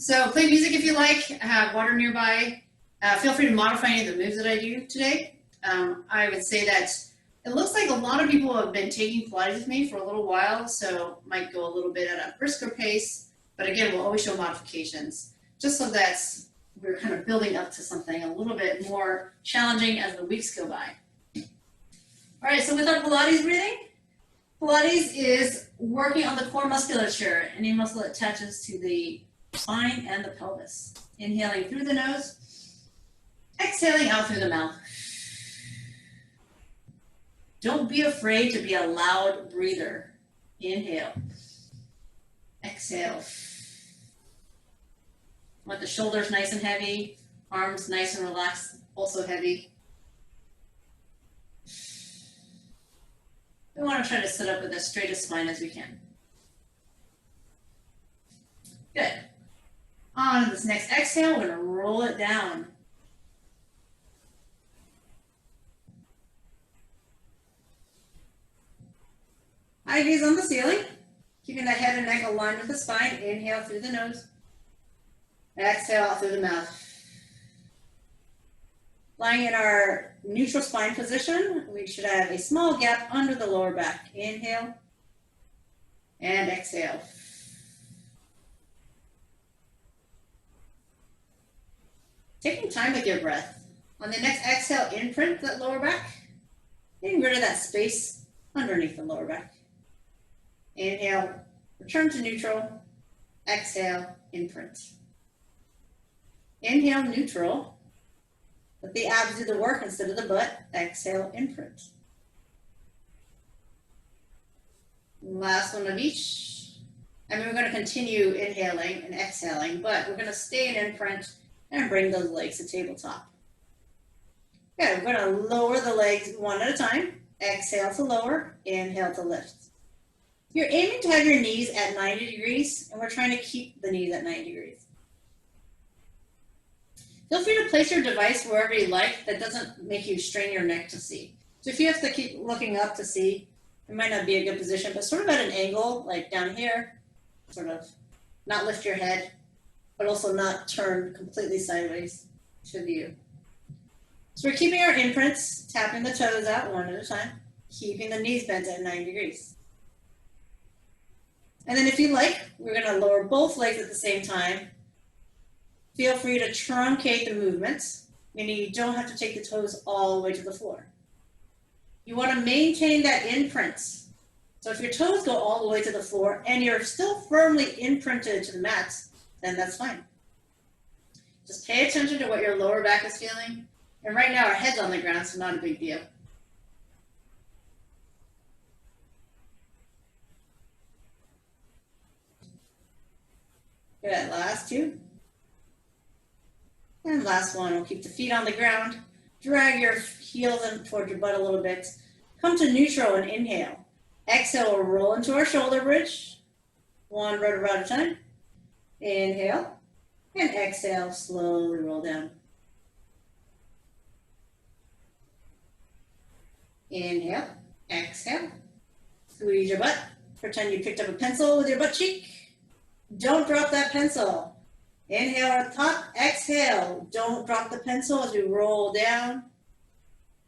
So play music if you like, have water nearby. Feel free to modify any of the moves that I do today. I would say that it looks like a lot of people have been taking Pilates with me for a little while, so might go a little bit at a brisker pace. But again, we'll always show modifications, just so that we're kind of building up to something a little bit more challenging as the weeks go by. All right, so with our Pilates breathing, Pilates is working on the core musculature, any muscle that attaches to the spine and the pelvis. Inhaling through the nose, exhaling out through the mouth. Don't be afraid to be a loud breather. Inhale. Exhale. Want the shoulders nice and heavy, arms nice and relaxed, also heavy. We want to try to sit up with as straight a spine as we can. Good. On to this next exhale, we're going to roll it down. High gaze on the ceiling, keeping the head and neck aligned with the spine. Inhale through the nose. Exhale out through the mouth. Lying in our neutral spine position, we should have a small gap under the lower back. Inhale and exhale. Taking time with your breath. On the next exhale, imprint that lower back, getting rid of that space underneath the lower back. Inhale, return to neutral. Exhale, imprint. Inhale, neutral. Let the abs do the work instead of the butt. Exhale, imprint. Last one of each. And we're going to continue inhaling and exhaling, but we're going to stay in imprint and bring those legs to tabletop. Okay, we're going to lower the legs one at a time. Exhale to lower, inhale to lift. You're aiming to have your knees at 90 degrees, and we're trying to keep the knees at 90 degrees. Feel free to place your device wherever you like that doesn't make you strain your neck to see. So if you have to keep looking up to see, it might not be a good position, but sort of at an angle, like down here, sort of not lift your head, but also not turn completely sideways to view. So we're keeping our imprints, tapping the toes out one at a time, keeping the knees bent at 90 degrees. And then if you like, we're going to lower both legs at the same time. Feel free to truncate the movements, meaning you don't have to take the toes all the way to the floor. You want to maintain that imprint. So if your toes go all the way to the floor and you're still firmly imprinted to the mats, then that's fine. Just pay attention to what your lower back is feeling. And right now our head's on the ground, so not a big deal. Good, last two. And last one, we'll keep the feet on the ground. Drag your heels in toward your butt a little bit. Come to neutral and inhale. Exhale, we'll roll into our shoulder bridge. One vertebra at a time. Inhale. And exhale, slowly roll down. Inhale, exhale. Squeeze your butt. Pretend you picked up a pencil with your butt cheek. Don't drop that pencil. Inhale at the top, exhale. Don't drop the pencil as we roll down.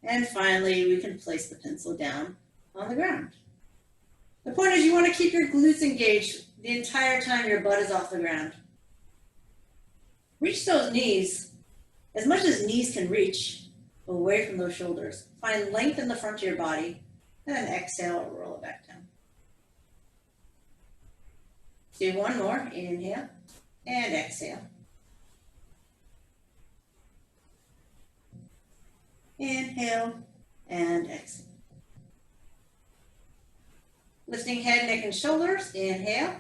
And finally, we can place the pencil down on the ground. The point is you want to keep your glutes engaged the entire time your butt is off the ground. Reach those knees, as much as knees can reach, away from those shoulders. Find length in the front of your body, and then exhale, roll it back down. Do one more, inhale and exhale. Inhale and exhale. Lifting head, neck, and shoulders. Inhale,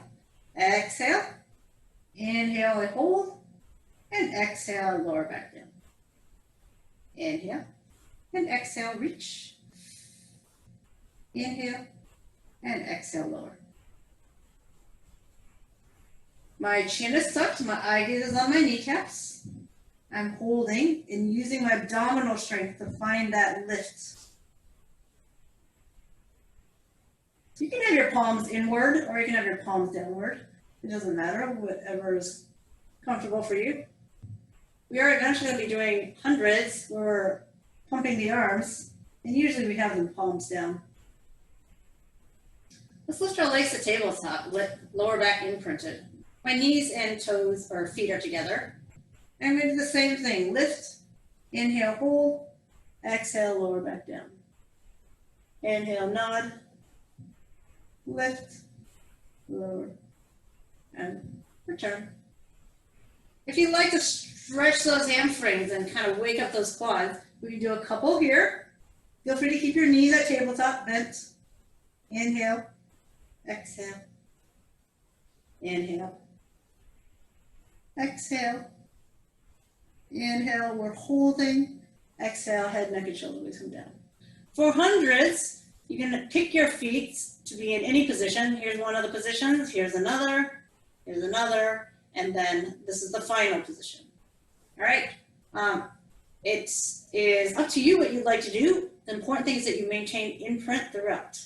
exhale. Inhale and hold, and exhale, lower back down. Inhale and exhale, reach. Inhale and exhale, lower. My chin is tucked, my eye gaze is on my kneecaps. I'm holding and using my abdominal strength to find that lift. You can have your palms inward or you can have your palms downward. It doesn't matter, whatever is comfortable for you. We are eventually going to be doing hundreds where we're pumping the arms, and usually we have them palms down. Let's lift our legs to tabletop with lower back imprinted. My knees and toes or feet are together. I'm going to do the same thing. Lift, inhale, hold, exhale, lower back down. Inhale, nod, lift, lower, and return. If you'd like to stretch those hamstrings and kind of wake up those quads, we can do a couple here. Feel free to keep your knees at tabletop bent. Inhale, exhale, inhale, exhale, inhale, we're holding, exhale, head, neck, and shoulder blades come down. For hundreds, you can pick your feet to be in any position. Here's one of the positions, here's another, and then this is the final position. All right, it is up to you what you'd like to do. The important thing is that you maintain imprint throughout.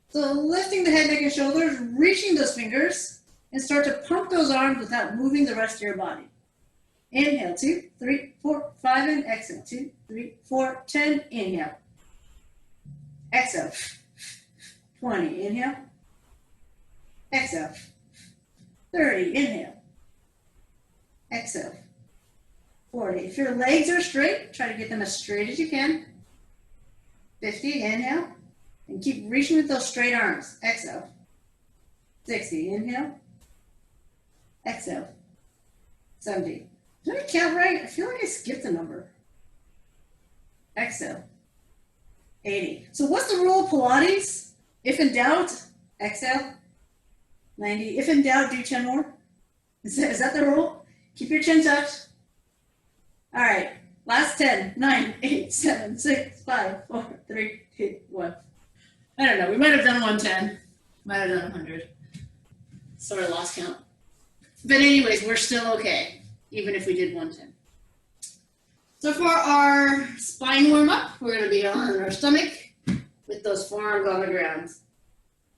So lifting the head, neck, and shoulders, reaching those fingers, and start to pump those arms without moving the rest of your body. Inhale, 2, 3, 4, 5, and exhale, 2, 3, 4, 10, inhale. Exhale, 20, inhale. Exhale, 30, inhale. Exhale, 40. If your legs are straight, try to get them as straight as you can. 50, inhale. And keep reaching with those straight arms. Exhale. 60, inhale. Exhale. 70. Did I count right? I feel like I skipped a number. Exhale. 80. So what's the rule of Pilates? If in doubt, exhale. 90. If in doubt, do 10 more. Is that the rule? Keep your chin tucked. All right. Last 10. 9, 8, 7, 6, 5, 4, 3, 2, 1. I don't know. We might have done 110. Might have done 100. Sort of lost count. But anyways, we're still okay, even if we did 110. So for our spine warm-up, we're going to be on our stomach with those forearms on the ground.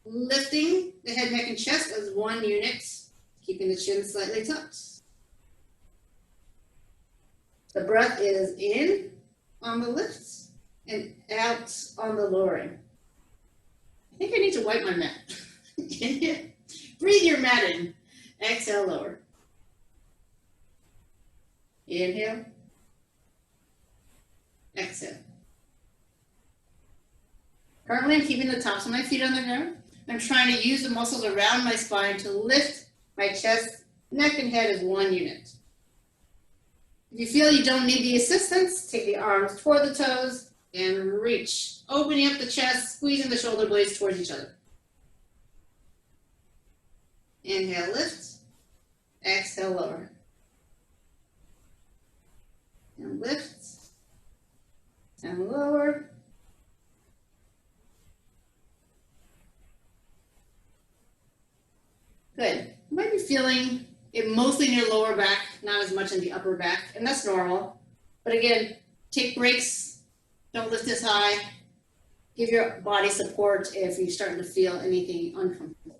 Lifting the head, neck, and chest as one unit, keeping the chin slightly tucked. The breath is in on the lifts and out on the lowering. I think I need to wipe my mat. Breathe your mat in. Exhale, lower. Inhale. Exhale. Currently, I'm keeping the tops of my feet on the ground. I'm trying to use the muscles around my spine to lift my chest, neck, and head as one unit. If you feel you don't need the assistance, take the arms toward the toes and reach, opening up the chest, squeezing the shoulder blades towards each other. Inhale, lift. Exhale, lower. And lift. And lower. Good. You might be feeling it mostly in your lower back, not as much in the upper back, and that's normal. But again, take breaks. Don't lift as high. Give your body support if you're starting to feel anything uncomfortable.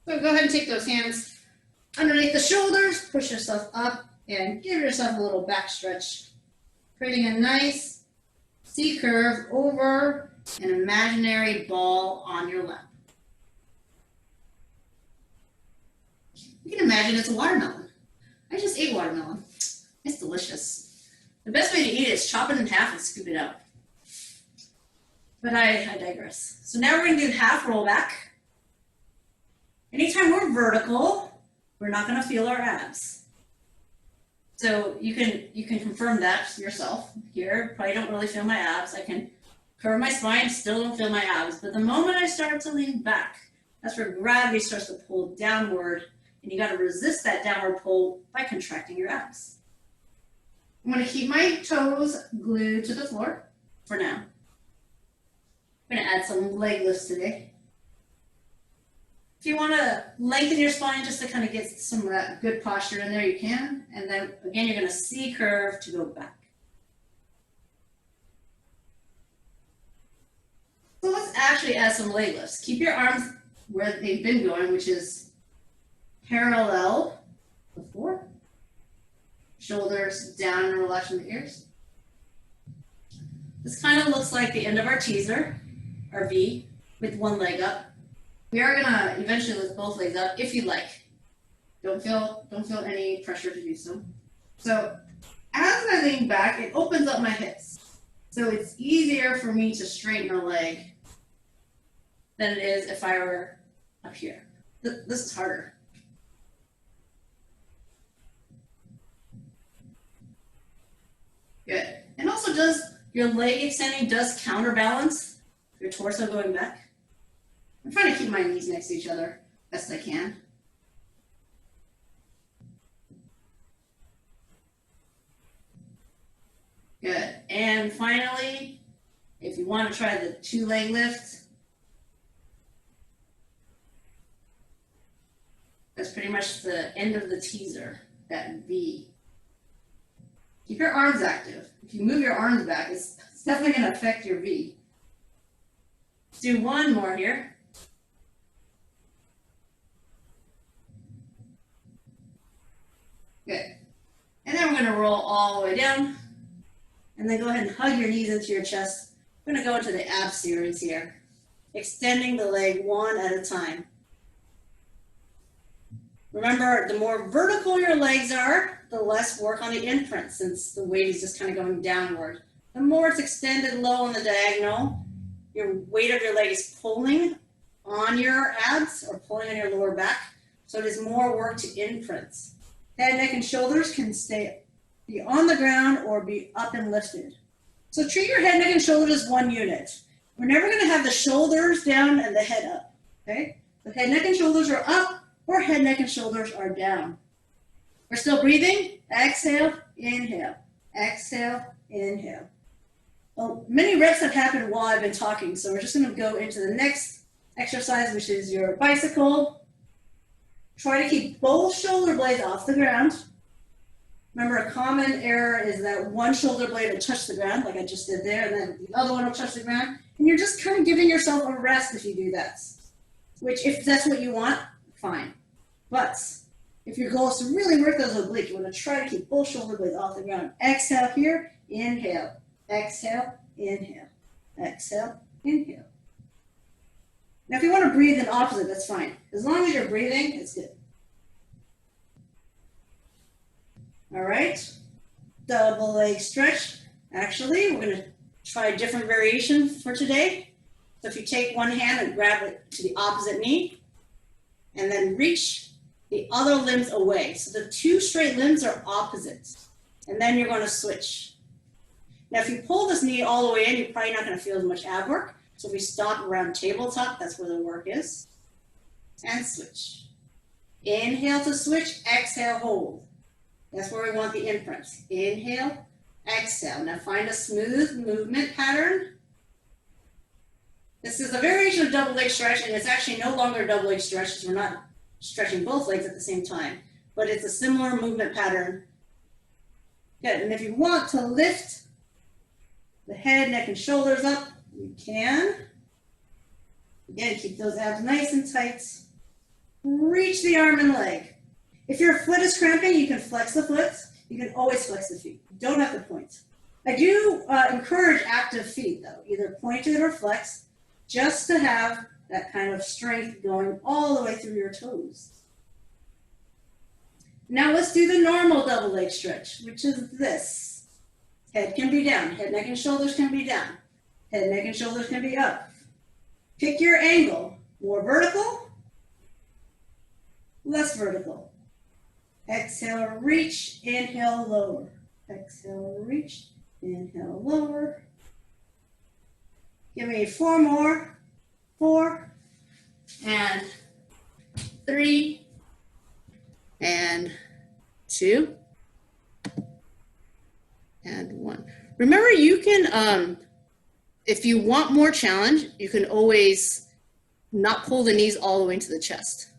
So go ahead and take those hands underneath the shoulders, push yourself up, and give yourself a little back stretch, creating a nice C curve over an imaginary ball on your lap. You can imagine it's a watermelon. I just ate watermelon. It's delicious. The best way to eat it is chop it in half and scoop it out. But I digress. So now we're going to do half rollback. Anytime we're vertical, we're not going to feel our abs. So you can confirm that yourself. Here, probably don't really feel my abs. I can curve my spine, still don't feel my abs. But the moment I start to lean back, that's where gravity starts to pull downward, and you got to resist that downward pull by contracting your abs. I'm going to keep my toes glued to the floor for now. I'm going to add some leg lifts today. If you want to lengthen your spine just to kind of get some of that good posture in there, you can. And then again, you're going to C curve to go back. So let's actually add some leg lifts. Keep your arms where they've been going, which is parallel to the floor. shoulders down and relaxing the ears. This kind of looks like the end of our teaser, our V, with one leg up. We are gonna eventually lift both legs up if you'd like. Don't feel any pressure to do so. So as I lean back, it opens up my hips. So it's easier for me to straighten a leg than it is if I were up here. This is harder. Good. And also your leg extending does counterbalance your torso going back. I'm trying to keep my knees next to each other best I can. Good. And finally, if you want to try the 2-leg lift, that's pretty much the end of the teaser, that V. Keep your arms active. If you move your arms back, it's definitely going to affect your V. Let's do one more here. Good. And then we're going to roll all the way down. And then go ahead and hug your knees into your chest. We're going to go into the ab series here. Extending the leg one at a time. Remember, the more vertical your legs are, the less work on the imprint, since the weight is just kind of going downward. The more it's extended low on the diagonal, your weight of your leg is pulling on your abs or pulling on your lower back. So it is more work to imprints. Head, neck, and shoulders can be on the ground or be up and lifted. So treat your head, neck, and shoulders as one unit. We're never going to have the shoulders down and the head up. Okay? The head, neck, and shoulders are up, or head, neck, and shoulders are down. We're still breathing. Exhale, inhale. Exhale, inhale. Well, many reps have happened while I've been talking, so we're just going to go into the next exercise, which is your bicycle. Try to keep both shoulder blades off the ground. Remember, a common error is that one shoulder blade will touch the ground, like I just did there, and then the other one will touch the ground. And you're just kind of giving yourself a rest if you do that. Which, if that's what you want, fine. But if your goal is to really work those obliques, you want to try to keep both shoulder blades off the ground. Exhale here, inhale. Exhale, inhale. Exhale, inhale. Now, if you want to breathe in opposite, that's fine. As long as you're breathing, it's good. All right. Double leg stretch. Actually, we're going to try a different variation for today. So if you take one hand and grab it to the opposite knee, and then reach the other limbs away. So the two straight limbs are opposites. And then you're going to switch. Now, if you pull this knee all the way in, you're probably not going to feel as much ab work. So if we stop around tabletop, that's where the work is. And switch. Inhale to switch, exhale, hold. That's where we want the imprints. Inhale, exhale. Now find a smooth movement pattern. This is a variation of double leg stretch, and it's actually no longer a double leg stretch because we're not stretching both legs at the same time. But it's a similar movement pattern. Good. And if you want to lift the head, neck, and shoulders up, you can. Again, keep those abs nice and tight. Reach the arm and leg. If your foot is cramping, you can flex the foot. You can always flex the feet. You don't have to point. I do encourage active feet, though, either pointed or flexed, just to have that kind of strength going all the way through your toes. Now let's do the normal double leg stretch, which is this. Head can be down. Head, neck, and shoulders can be down. Head, neck, and shoulders can be up. Pick your angle. More vertical, less vertical. Exhale, reach, inhale, lower. Exhale, reach, inhale, lower. Give me 4 more. 4, and 3, and 2, and 1. Remember, you can, if you want more challenge, you can always not pull the knees all the way into the chest.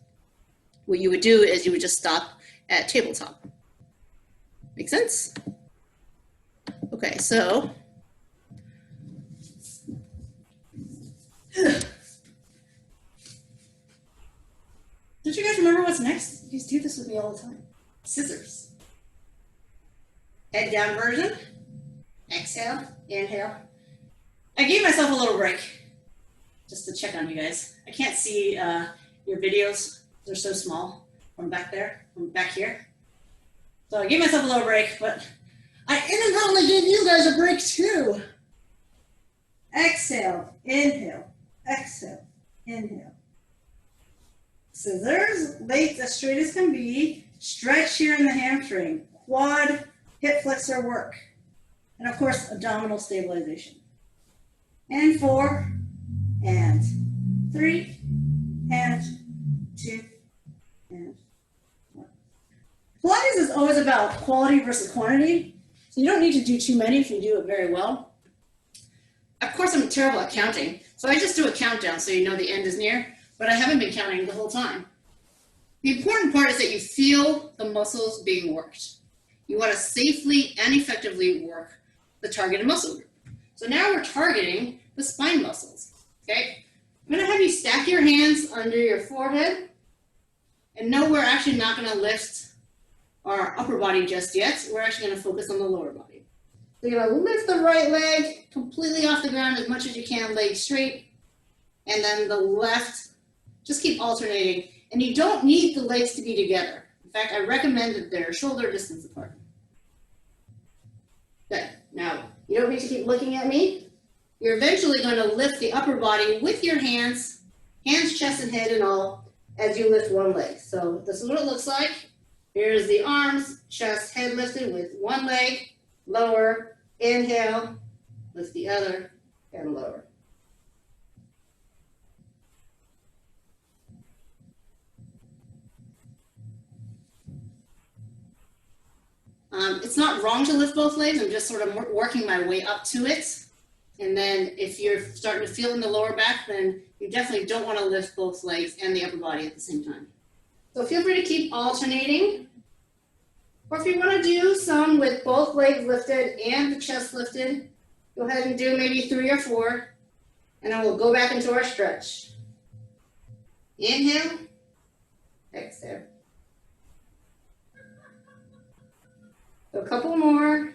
What you would do is you would just stop at tabletop. Make sense? Okay, so don't you guys remember what's next? You guys do this with me all the time. Scissors. head down version. Exhale, inhale. I gave myself a little break just to check on you guys. I can't see your videos. They're so small from back there, from back here. So I gave myself a little break, but I inadvertently gave you guys a break too. Exhale, inhale, exhale, inhale. Scissors, legs as straight as can be. Stretch here in the hamstring. Quad, hip flexor work. And of course, abdominal stabilization. And 4, and 3, and 2, and 1. Pilates is always about quality versus quantity. So you don't need to do too many if you do it very well. Of course, I'm terrible at counting. So I just do a countdown so you know the end is near, but I haven't been counting the whole time. The important part is that you feel the muscles being worked. You want to safely and effectively work the targeted muscle group. So now we're targeting the spine muscles, okay? I'm gonna have you stack your hands under your forehead, and no, we're actually not gonna lift our upper body just yet. We're actually gonna focus on the lower body. So you're gonna lift the right leg completely off the ground as much as you can, leg straight, and then the left, just keep alternating. And you don't need the legs to be together. In fact, I recommend that they're shoulder distance apart. Good. Now, you don't need to keep looking at me. You're eventually going to lift the upper body with your hands, chest, and head and all, as you lift one leg. So this is what it looks like. Here's the arms, chest, head lifted with one leg, lower, inhale, lift the other, and lower. It's not wrong to lift both legs. I'm just sort of working my way up to it. And then if you're starting to feel in the lower back, then you definitely don't want to lift both legs and the upper body at the same time. So feel free to keep alternating. Or if you want to do some with both legs lifted and the chest lifted, go ahead and do maybe 3 or 4. And then we'll go back into our stretch. Inhale, exhale. So a couple more.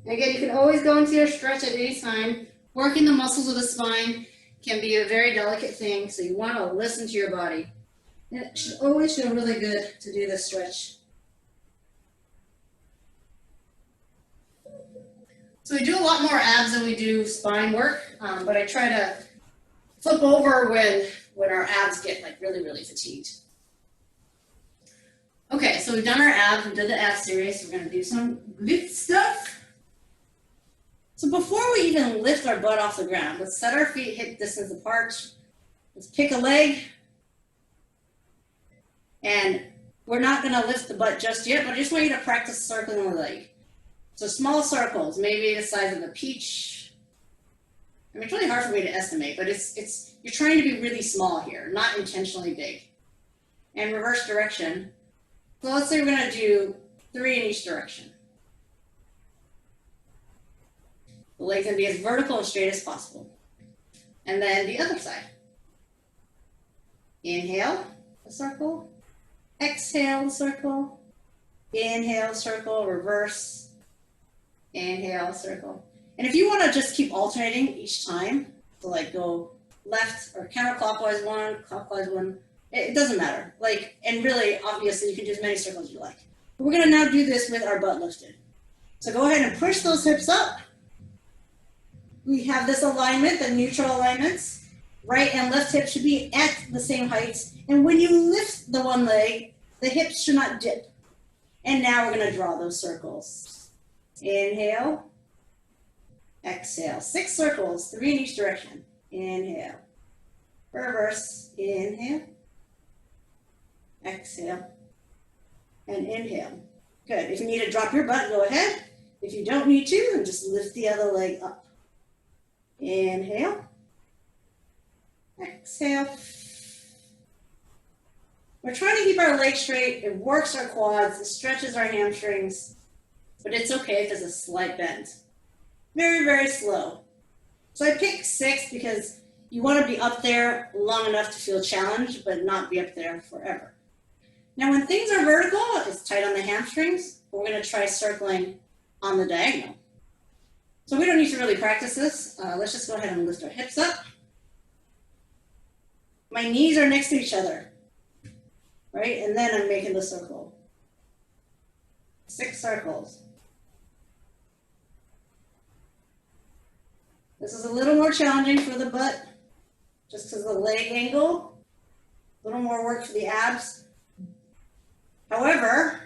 And again, you can always go into your stretch at any time. Working the muscles of the spine can be a very delicate thing, so you want to listen to your body. And it should always feel really good to do this stretch. So we do a lot more abs than we do spine work, but I try to flip over when our abs get like really, really fatigued. Okay, so we've done our abs, we did the ab series, we're gonna do some glute stuff. So before we even lift our butt off the ground, let's set our feet hip distance apart. Let's pick a leg. And we're not gonna lift the butt just yet, but I just want you to practice circling the leg. So small circles, maybe the size of a peach. I mean, it's really hard for me to estimate, but you're trying to be really small here, not intentionally big. And reverse direction. So let's say we're going to do 3 in each direction. The leg's going to be as vertical and straight as possible. And then the other side. Inhale, a circle. Exhale, a circle. Inhale, circle, reverse. Inhale, circle. And if you want to just keep alternating each time, so like go left or counterclockwise one, clockwise one, it doesn't matter. Like, and really, obviously, you can do as many circles as you like. But we're going to now do this with our butt lifted. So go ahead and push those hips up. We have this alignment, the neutral alignments. Right and left hip should be at the same heights. And when you lift the one leg, the hips should not dip. And now we're going to draw those circles. Inhale. Exhale. 6 circles, 3 in each direction. Inhale. Reverse. Inhale. Exhale. And inhale. Good. If you need to drop your butt, go ahead. If you don't need to, then just lift the other leg up. Inhale. Exhale. We're trying to keep our legs straight. It works our quads. It stretches our hamstrings. But it's okay if there's a slight bend. Very, very slow. So I picked 6 because you want to be up there long enough to feel challenged, but not be up there forever. Now when things are vertical, it's tight on the hamstrings. We're gonna try circling on the diagonal. So we don't need to really practice this. Let's just go ahead and lift our hips up. My knees are next to each other, right? And then I'm making the circle. 6 circles. This is a little more challenging for the butt, just because of the leg angle. A little more work for the abs. However,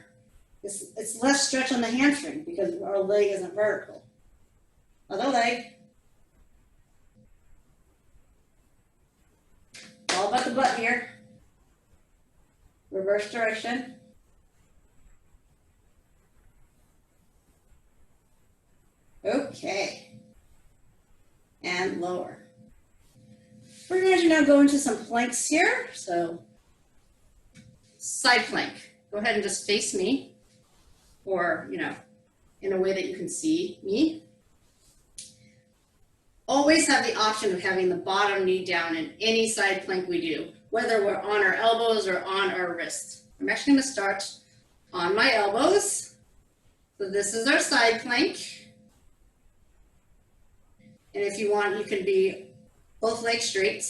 it's less stretch on the hamstring because our leg isn't vertical. Other leg. All about the butt here. Reverse direction. Okay. And lower. We're going to now go into some planks here. So, side plank. Go ahead and just face me, or, in a way that you can see me. Always have the option of having the bottom knee down in any side plank we do, whether we're on our elbows or on our wrists. I'm actually going to start on my elbows. So this is our side plank. And if you want, you can be both legs straight.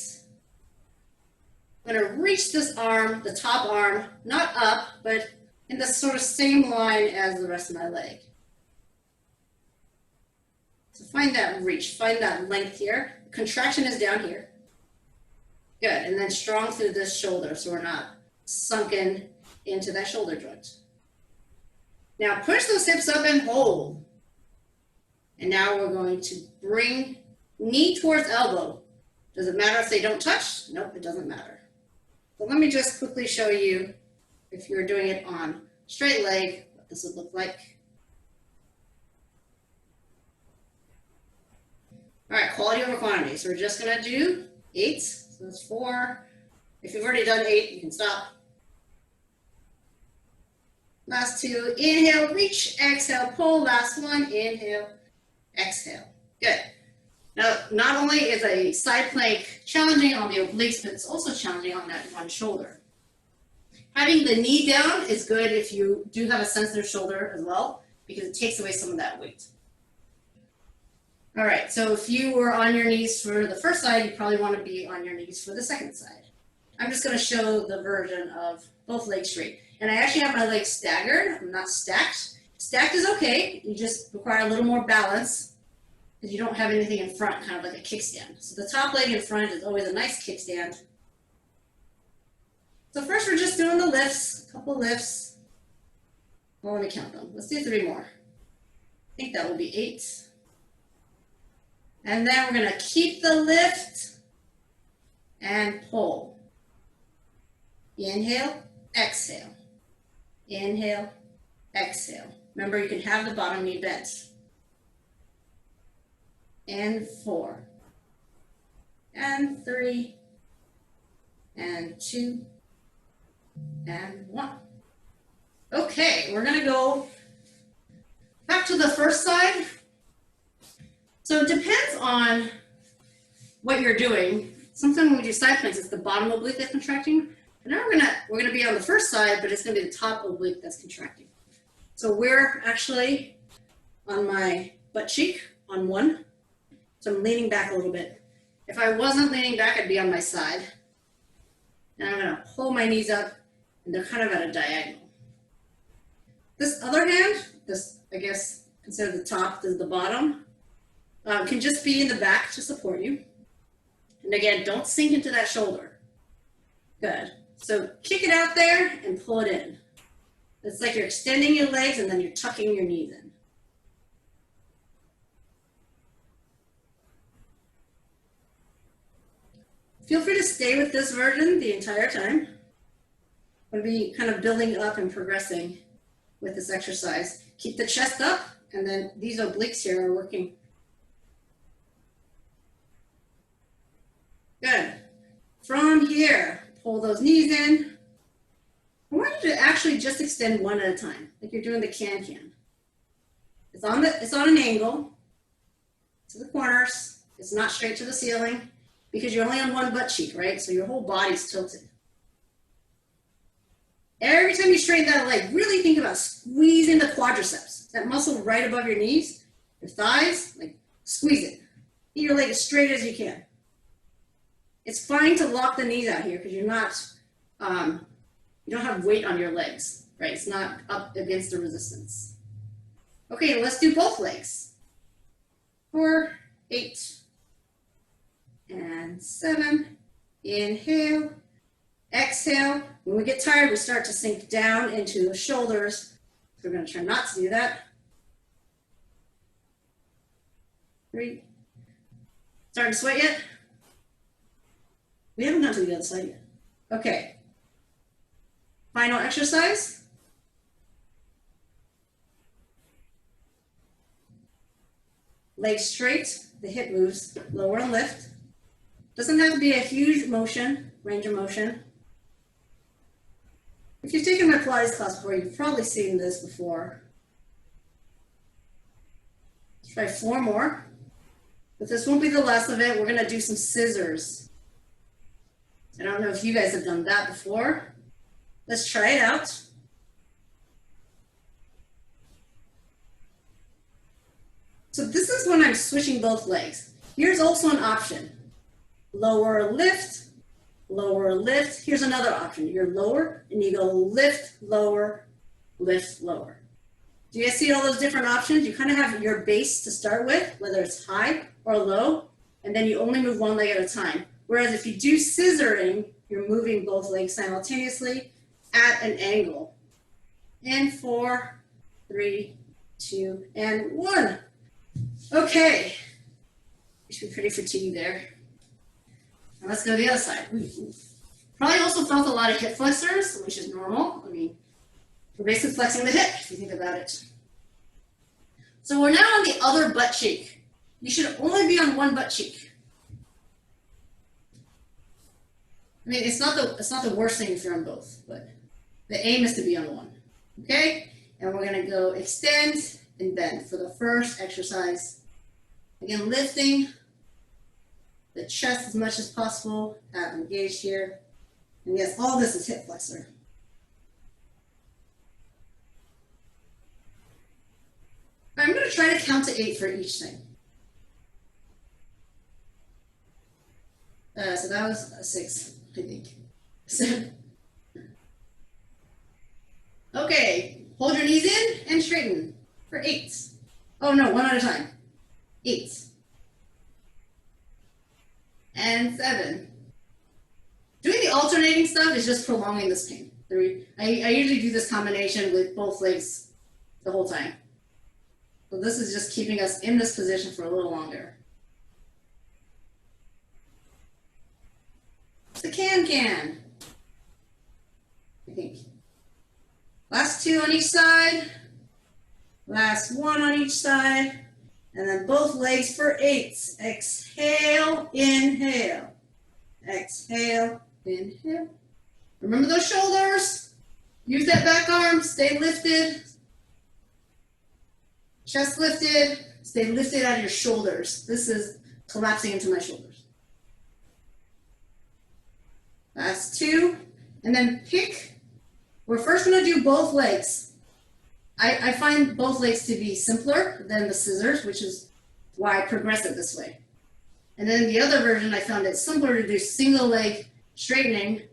I'm going to reach this arm, the top arm, not up, but in the sort of same line as the rest of my leg. So find that reach, find that length here. Contraction is down here. Good, and then strong through this shoulder so we're not sunken into that shoulder joint. Now push those hips up and hold. And now we're going to bring knee towards elbow. Does it matter if they don't touch? Nope, it doesn't matter. So let me just quickly show you, if you're doing it on straight leg, what this would look like. All right, quality over quantity. So we're just gonna do 8, so that's 4. If you've already done 8, you can stop. Last 2, inhale, reach, exhale, pull. Last 1, inhale, exhale. Good. Now, not only is a side plank challenging on the obliques, but it's also challenging on that one shoulder. Having the knee down is good if you do have a sensitive shoulder as well, because it takes away some of that weight. All right, so if you were on your knees for the first side, you probably want to be on your knees for the second side. I'm just going to show the version of both legs straight. And I actually have my legs staggered. I'm not stacked. Stacked is okay. You just require a little more balance because you don't have anything in front, kind of like a kickstand. So the top leg in front is always a nice kickstand. So first we're just doing the lifts, a couple lifts. Well, let me count them. Let's do 3 more. I think that will be 8. And then we're going to keep the lift and pull. Inhale, exhale. Inhale, exhale. Remember, you can have the bottom knee bent. And 4. And 3. And 2. And 1. Okay, we're going to go back to the first side. So it depends on what you're doing. Sometimes when we do side planks, it's the bottom oblique that's contracting. And now we're gonna be on the first side, but it's gonna be the top oblique that's contracting. So we're actually on my butt cheek on 1. So I'm leaning back a little bit. If I wasn't leaning back, I'd be on my side. And I'm gonna pull my knees up, and they're kind of at a diagonal. This other hand, this, I guess, consider the top, this is the bottom. Can just be in the back to support you. And again, don't sink into that shoulder. Good. So kick it out there and pull it in. It's like you're extending your legs and then you're tucking your knees in. Feel free to stay with this version the entire time. I'm going to be kind of building up and progressing with this exercise. Keep the chest up, and then these obliques here are working. Good. From here, pull those knees in. I want you to actually just extend one at a time, like you're doing the can-can. It's on an angle to the corners. It's not straight to the ceiling because you're only on one butt cheek, right? So your whole body's tilted. Every time you straighten that leg, really think about squeezing the quadriceps, that muscle right above your knees, your thighs, like squeeze it. Get your leg as straight as you can. It's fine to lock the knees out here because you're not, you don't have weight on your legs, right? It's not up against the resistance. Okay, let's do both legs. 4, 8, and 7. Inhale, exhale. When we get tired, we start to sink down into the shoulders. So we're going to try not to do that. 3. Starting to sweat yet? We haven't gone to the other side yet. Okay. Final exercise. Legs straight, the hip moves, lower and lift. Doesn't have to be a huge motion, range of motion. If you've taken my Pilates class before, you've probably seen this before. Let's try 4 more. But this won't be the last of it. We're gonna do some scissors. I don't know if you guys have done that before. Let's try it out. So this is when I'm switching both legs. Here's also an option. Lower, lift, lower, lift. Here's another option. You're lower and you go lift, lower, lift, lower. Do you guys see all those different options? You kind of have your base to start with, whether it's high or low, and then you only move one leg at a time. Whereas if you do scissoring, you're moving both legs simultaneously at an angle. And 4, 3, 2, and 1. Okay. You should be pretty fatigued there. Now let's go to the other side. Probably also felt a lot of hip flexors, which is normal. I mean, we're basically flexing the hip, if you think about it. So we're now on the other butt cheek. You should only be on one butt cheek. I mean, it's not the worst thing if you're on both, but the aim is to be on one. Okay? And we're gonna go extend and bend for the first exercise. Again, lifting the chest as much as possible, have engaged here. And yes, all this is hip flexor. I'm going to try to count to 8 for each thing. So that was a 6, I think. 7. Okay, hold your knees in and straighten for 8. Oh no, one at a time. 8. And 7. Doing the alternating stuff is just prolonging this pain. 3. I usually do this combination with both legs the whole time. So this is just keeping us in this position for a little longer. The can, I think. Last 2 on each side. Last 1 on each side. And then both legs for 8s. Exhale, inhale. Exhale, inhale. Remember those shoulders. Use that back arm. Stay lifted. Chest lifted. Stay lifted out of your shoulders. This is collapsing into my shoulders. Last 2. And then pick. We're first going to do both legs. I find both legs to be simpler than the scissors, which is why I progress it this way. And then the other version, I found it simpler to do single leg straightening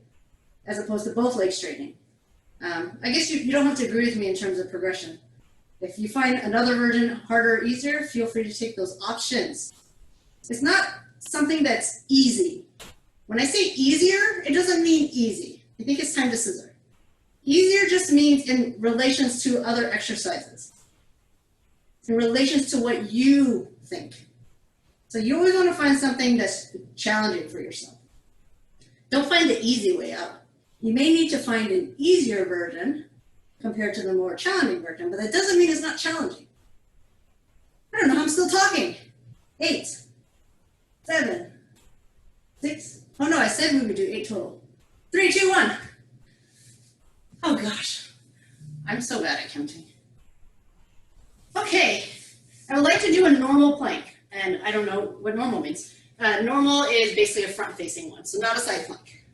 as opposed to both legs straightening. I guess you don't have to agree with me in terms of progression. If you find another version harder or easier, feel free to take those options. It's not something that's easy. When I say easier, it doesn't mean easy. I think it's time to scissor. Easier just means in relations to other exercises, in relations to what you think. So you always want to find something that's challenging for yourself. Don't find the easy way out. You may need to find an easier version compared to the more challenging version, but that doesn't mean it's not challenging. I don't know, I'm still talking. 8, 7, 6. Oh no, I said we would do 8 total. 3, 2, 1. Oh gosh, I'm so bad at counting. Okay, I would like to do a normal plank, and I don't know what normal means. Normal is basically a front-facing one, so not a side plank.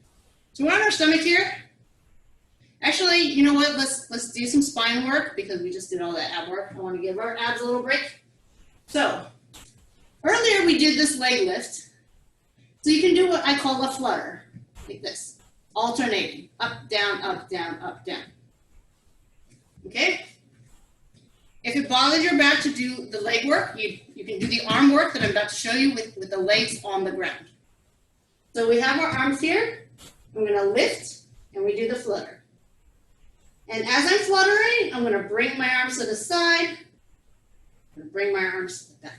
So we're on our stomach here. Actually, you know what? Let's do some spine work because we just did all that ab work. I want to give our abs a little break. So earlier we did this leg lift. So you can do what I call a flutter, like this, alternating, up, down, up, down, up, down. Okay? If it bothers your back to do the leg work, you can do the arm work that I'm about to show you with the legs on the ground. So we have our arms here. I'm going to lift, and we do the flutter. And as I'm fluttering, I'm going to bring my arms to the side, and bring my arms back.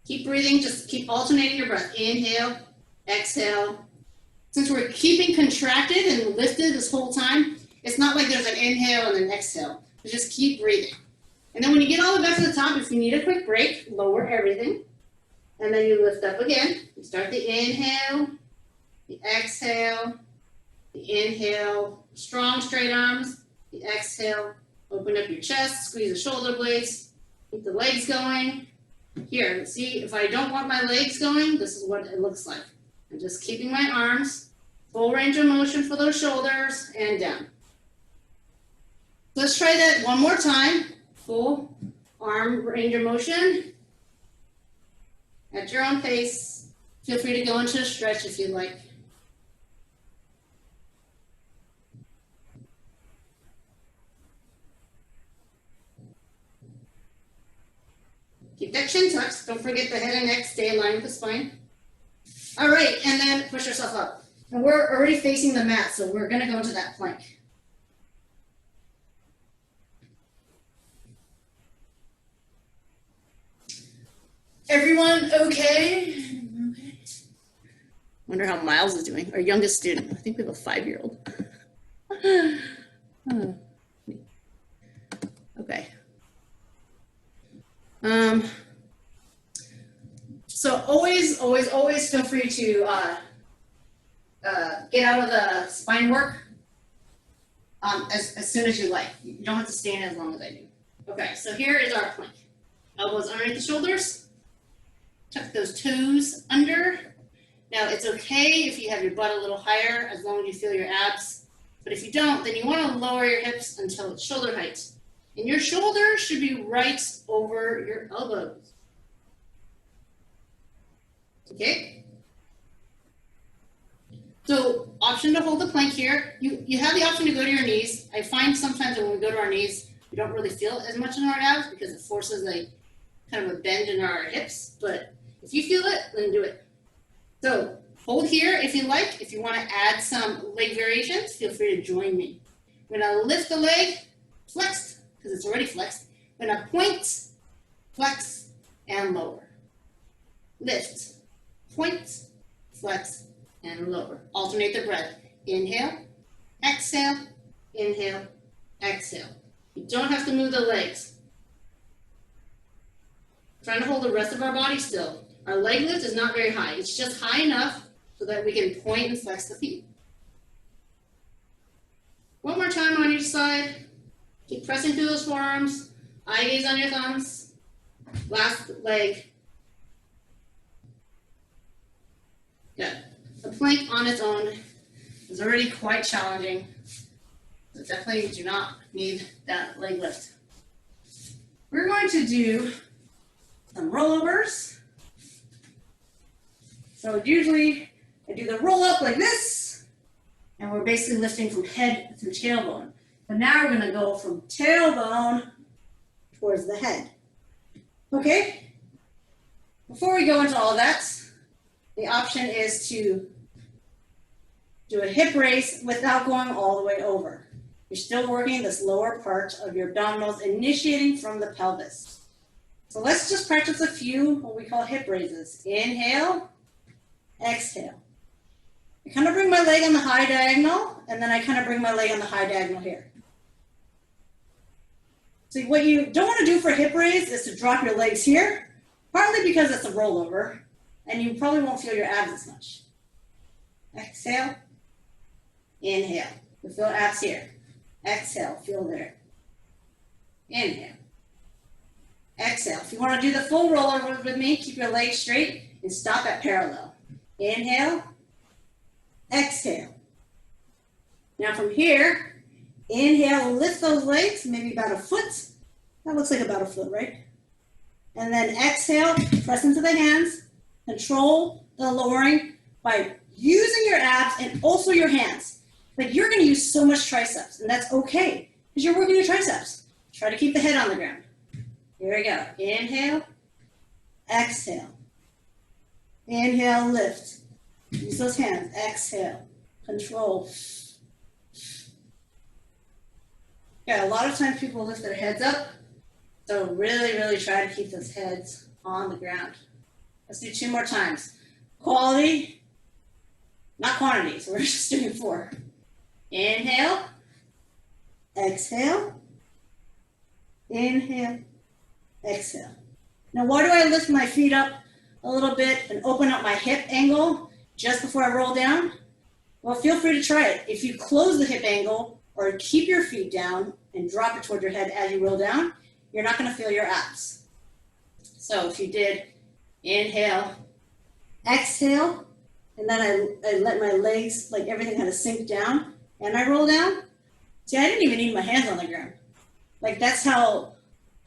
Keep breathing, just keep alternating your breath. Inhale, exhale. Since we're keeping contracted and lifted this whole time, it's not like there's an inhale and an exhale. So just keep breathing. And then when you get all the way back to the top, if you need a quick break, lower everything. And then you lift up again. You start the inhale, the exhale, the inhale, strong straight arms, the exhale, open up your chest, squeeze the shoulder blades, keep the legs going. Here, see, if I don't want my legs going, this is what it looks like. I'm just keeping my arms, full range of motion for those shoulders, and down. Let's try that one more time. Full arm range of motion. At your own pace. Feel free to go into a stretch if you'd like. Keep that chin tucked. Don't forget the head and neck stay aligned with the spine. All right, and then push yourself up. And we're already facing the mat, so we're going to go into that plank. Everyone okay? Wonder how Miles is doing, our youngest student. I think we have a 5-year-old. Oh. Okay. So always feel free to get out of the spine work as soon as you like. You don't have to stand as long as I do. Okay, so here is our plank. Elbows underneath the shoulders. Tuck those toes under. Now it's okay if you have your butt a little higher as long as you feel your abs. But if you don't, then you want to lower your hips until it's shoulder height. And your shoulders should be right over your elbows. Okay? So option to hold the plank here. You have the option to go to your knees. I find sometimes when we go to our knees, we don't really feel as much in our abs because it forces a kind of a bend in our hips. But if you feel it, then do it. So hold here if you like. If you want to add some leg variations, feel free to join me. I'm going to lift the leg, flexed, because it's already flexed. I'm going to point, flex, and lower. Lift, point, flex, and lower. Alternate the breath. Inhale, exhale, inhale, exhale. You don't have to move the legs. Trying to hold the rest of our body still. Our leg lift is not very high. It's just high enough so that we can point and flex the feet. One more time on each side. Keep pressing through those forearms. Eye gaze on your thumbs. Last leg. Good. The plank on its own is already quite challenging. So definitely do not need that leg lift. We're going to do some rollovers. So usually I do the roll up like this, and we're basically lifting from head through tailbone. But now we're going to go from tailbone towards the head. Okay? Before we go into all that, the option is to do a hip raise without going all the way over. You're still working this lower part of your abdominals, initiating from the pelvis. So let's just practice a few what we call hip raises. Inhale, exhale. I kind of bring my leg on the high diagonal, and then I kind of bring my leg on the high diagonal here. So what you don't want to do for hip raise is to drop your legs here, partly because it's a rollover, and you probably won't feel your abs as much. Exhale, inhale. You feel abs here. Exhale, feel there. Inhale. Exhale. If you want to do the full rollover with me, keep your legs straight and stop at parallel. Inhale, exhale. Now from here, inhale, lift those legs, maybe about a foot. That looks like about a foot, right? And then exhale, press into the hands, control the lowering by using your abs and also your hands. Like you're gonna use so much triceps, and that's okay, because you're working your triceps. Try to keep the head on the ground. Here we go. Inhale, exhale. Inhale, lift. Use those hands. Exhale, control. Yeah, a lot of times people lift their heads up, so really, really try to keep those heads on the ground. Let's do 2 more times. Quality, not quantity, so we're just doing 4. Inhale, exhale, inhale, exhale. Now, why do I lift my feet up a little bit and open up my hip angle just before I roll down? Well, feel free to try it. If you close the hip angle or keep your feet down and drop it toward your head as you roll down, you're not going to feel your abs. So if you did inhale, exhale, and then I let my legs, like everything kind of sink down, and I roll down. See, I didn't even need my hands on the ground. Like that's how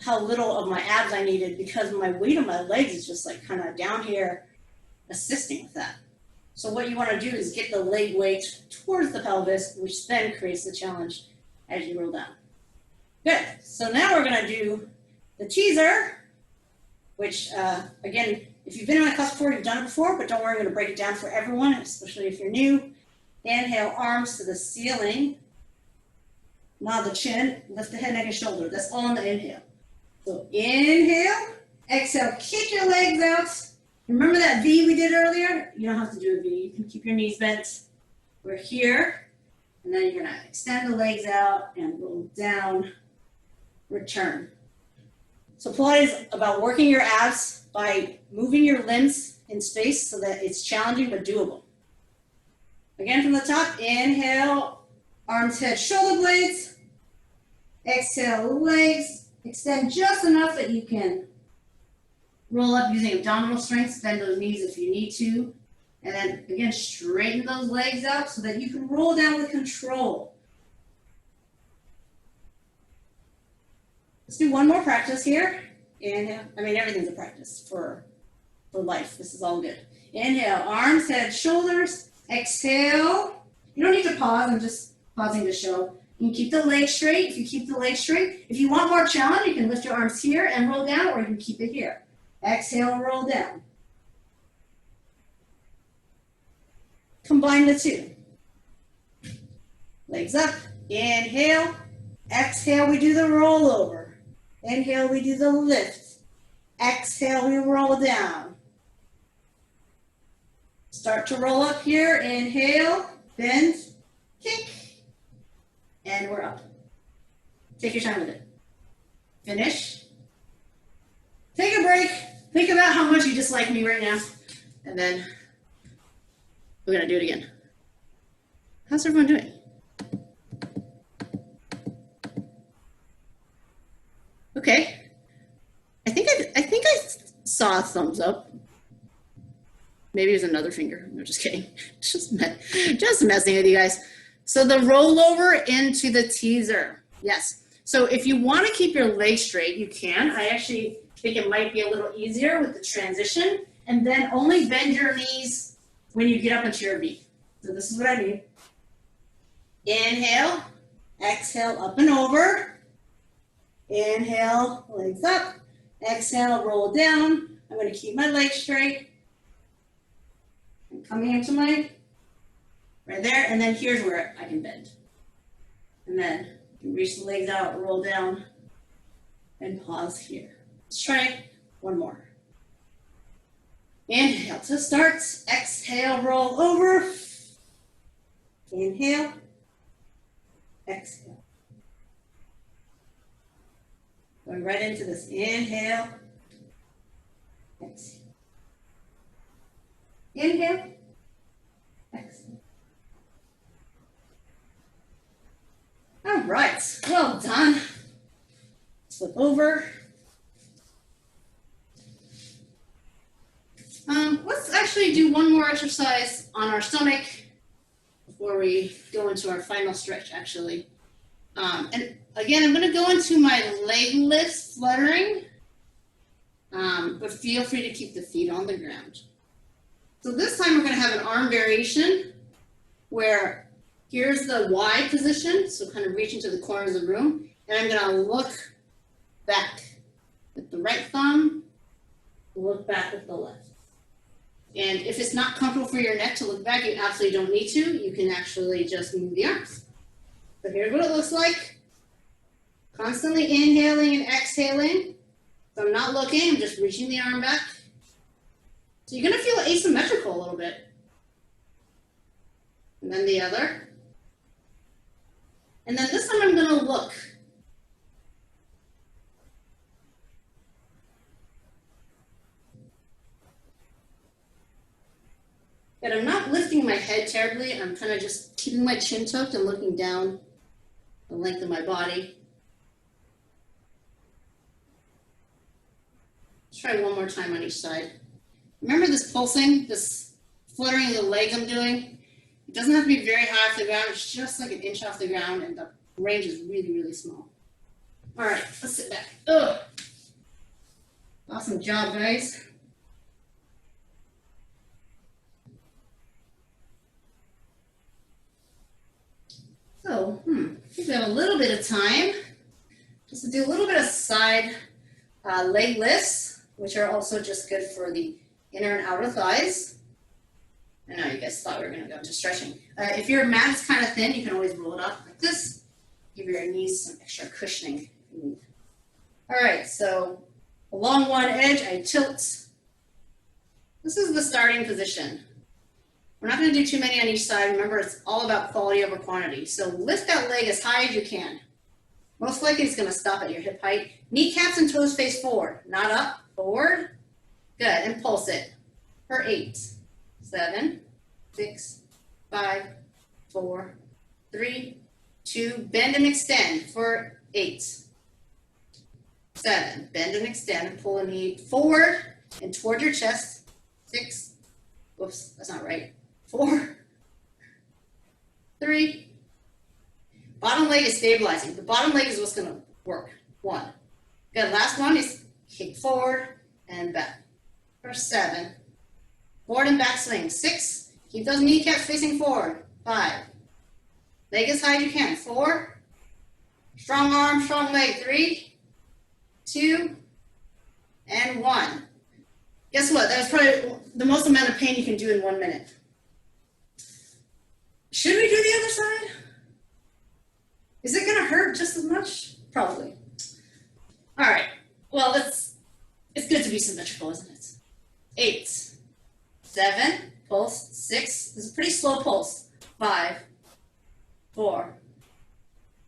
little of my abs I needed, because my weight on my legs is just like kind of down here assisting with that. So what you want to do is get the leg weight towards the pelvis, which then creates the challenge as you roll down. Good. So now we're going to do the teaser, which again, if you've been in my class before, you've done it before, but don't worry, I'm going to break it down for everyone, especially if you're new. Inhale, arms to the ceiling. Nod the chin, lift the head, neck, and shoulder. That's all in the inhale. So inhale, exhale, kick your legs out. Remember that V we did earlier? You don't have to do a V. You can keep your knees bent. We're here. And then you're going to extend the legs out and roll down, return. So Pilates is about working your abs by moving your limbs in space so that it's challenging but doable. Again, from the top, inhale, arms, head, shoulder blades. Exhale, legs. Extend just enough that you can roll up using abdominal strength. Bend those knees if you need to. And then, again, straighten those legs out so that you can roll down with control. Let's do one more practice here. Inhale. I mean, everything's a practice for life. This is all good. Inhale, arms, head, shoulders. Exhale. You don't need to pause. I'm just pausing to show. You can keep the legs straight. If you keep the legs straight, if you want more challenge, you can lift your arms here and roll down, or you can keep it here. Exhale, roll down. Combine the two. Legs up. Inhale. Exhale, we do the rollover. Inhale, we do the lift. Exhale, we roll down. Start to roll up here. Inhale, bend, kick, and we're up. Take your time with it. Finish. Take a break. Think about how much you dislike me right now. And then we're going to do it again. How's everyone doing? Okay. I think I saw a thumbs up. Maybe it was another finger. No, just kidding. Just messing with you guys. So the rollover into the teaser. Yes. So if you want to keep your legs straight, you can. I actually think it might be a little easier with the transition. And then only bend your knees when you get up into your V. So this is what I mean. Inhale, exhale, up and over. Inhale, legs up. Exhale, roll down. I'm going to keep my legs straight. I'm coming into my, right there. And then here's where I can bend. And then you can reach the legs out, roll down, and pause here. Let's try one more. Inhale to start. Exhale, roll over. Inhale. Exhale. Going right into this. Inhale. Exhale. Inhale. Exhale. All right. Well done. Flip over. Let's actually do one more exercise on our stomach before we go into our final stretch, actually. And again, I'm going to go into my legless fluttering, but feel free to keep the feet on the ground. So this time we're going to have an arm variation where here's the Y position, so kind of reaching to the corners of the room, and I'm going to look back with the right thumb, look back with the left. And if it's not comfortable for your neck to look back, you absolutely don't need to. You can actually just move the arms. So here's what it looks like. Constantly inhaling and exhaling. So I'm not looking, I'm just reaching the arm back. So you're gonna feel asymmetrical a little bit. And then the other. And then this time I'm gonna look. But I'm not lifting my head terribly. I'm kind of just keeping my chin tucked and looking down the length of my body. Let's try one more time on each side. Remember this pulsing, this fluttering of the leg I'm doing? It doesn't have to be very high off the ground. It's just like an inch off the ground, and the range is really, really small. All right, let's sit back. Ugh. Awesome job, guys. So, I think we have a little bit of time just to do a little bit of side leg lifts, which are also just good for the inner and outer thighs. I know you guys thought we were going to go into stretching. If your mat is kind of thin, you can always roll it up like this. Give your knees some extra cushioning if you need. All right, so along one edge, I tilt. This is the starting position. We're not going to do too many on each side. Remember, it's all about quality over quantity. So lift that leg as high as you can. Most likely it's going to stop at your hip height. Kneecaps and toes face forward, not up, forward. Good, and pulse it for 8, 7, 6, 5, 4, 3, 2, bend and extend for 8, 7, bend and extend and pull a knee forward and toward your chest, 6, whoops, that's not right, 4, 3, bottom leg is stabilizing. The bottom leg is what's going to work. 1. Good, last one is kick forward and back for 7. Forward and back swing. 6. Keep those kneecaps facing forward. 5. Leg as high as you can. 4. Strong arm, strong leg. 3, 2, and 1. Guess what? That was probably the most amount of pain you can do in 1 minute. Should we do the other side? Is it going to hurt just as much? Probably. All right. Well, it's good to be symmetrical, isn't it? 8, 7, pulse, 6. This is a pretty slow pulse. 5, 4.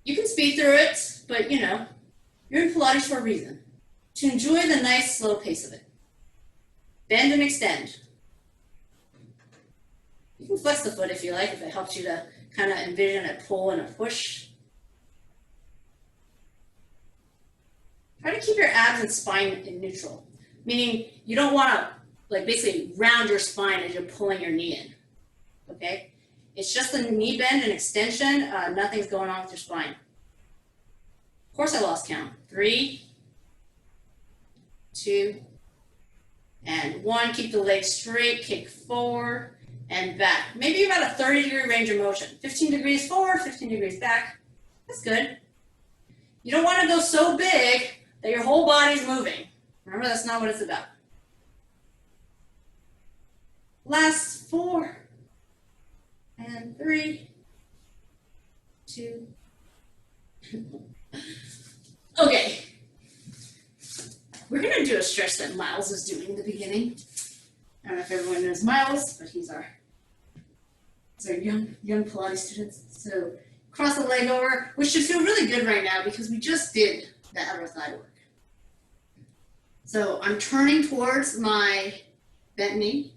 You can speed through it, but you know, you're in Pilates for a reason. To enjoy the nice, slow pace of it. Bend and extend. You can flex the foot if you like, if it helps you to kind of envision a pull and a push. Try to keep your abs and spine in neutral, meaning you don't want to like basically round your spine as you're pulling your knee in, okay? It's just the knee bend and extension, nothing's going on with your spine. Of course I lost count. 3, 2, and 1. Keep the legs straight, kick forward and back. Maybe about a 30-degree range of motion. 15 degrees forward, 15 degrees back. That's good. You don't want to go so big that your whole body's moving. Remember, that's not what it's about. Last 4, and 3, 2. Okay. We're going to do a stretch that Miles is doing in the beginning. I don't know if everyone knows Miles, but he's our young Pilates students. So cross the leg over, which should feel really good right now because we just did the outer thigh work. So I'm turning towards my bent knee.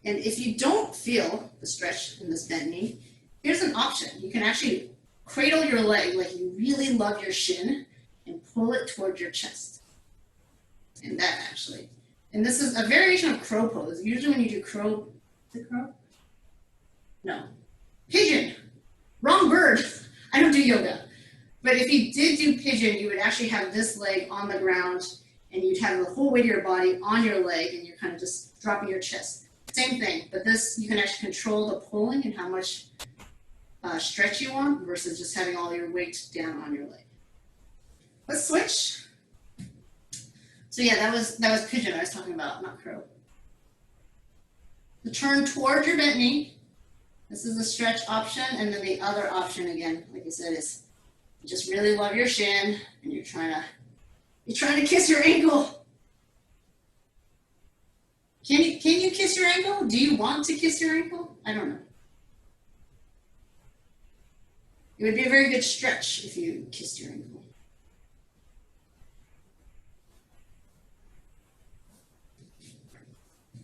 And if you don't feel the stretch in this bent knee, here's an option. You can actually cradle your leg like you really love your shin and pull it towards your chest. And that actually. And this is a variation of crow pose. Usually when you do crow, is it crow? No. Pigeon. Wrong bird. I don't do yoga. But if you did do pigeon, you would actually have this leg on the ground and you'd have the whole weight of your body on your leg and you're kind of just dropping your chest. Same thing, but this, you can actually control the pulling and how much stretch you want versus just having all your weight down on your leg. Let's switch. So yeah, that was pigeon I was talking about, not crow. The turn towards your bent knee. This is the stretch option, and then the other option again, like I said, is you just really love your shin and you're trying to kiss your ankle. Can you kiss your ankle? Do you want to kiss your ankle? I don't know. It would be a very good stretch if you kissed your ankle.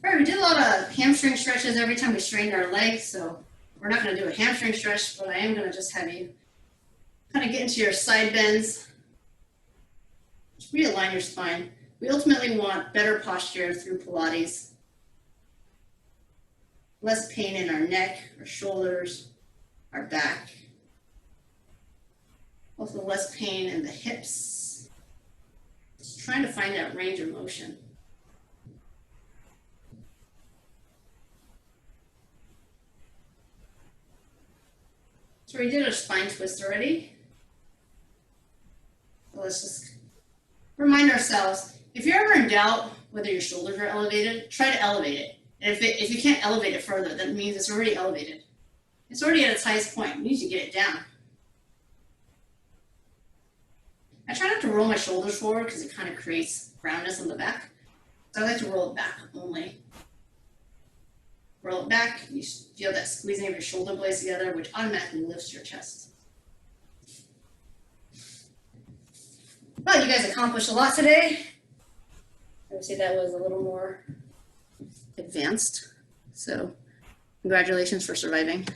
All right, we did a lot of hamstring stretches every time we strained our legs, so we're not going to do a hamstring stretch, but I am going to just have you kind of get into your side bends. Just realign your spine. We ultimately want better posture through Pilates. Less pain in our neck, our shoulders, our back. Also less pain in the hips. Just trying to find that range of motion. So we did our spine twist already. So let's just remind ourselves, if you're ever in doubt whether your shoulders are elevated, try to elevate it. And if you can't elevate it further, that means it's already elevated. It's already at its highest point. You need to get it down. I try not to roll my shoulders forward because it kind of creates roundness in the back. So I like to roll it back only. Roll it back, you feel that squeezing of your shoulder blades together, which automatically lifts your chest. Well, you guys accomplished a lot today. I would say that was a little more advanced. So congratulations for surviving.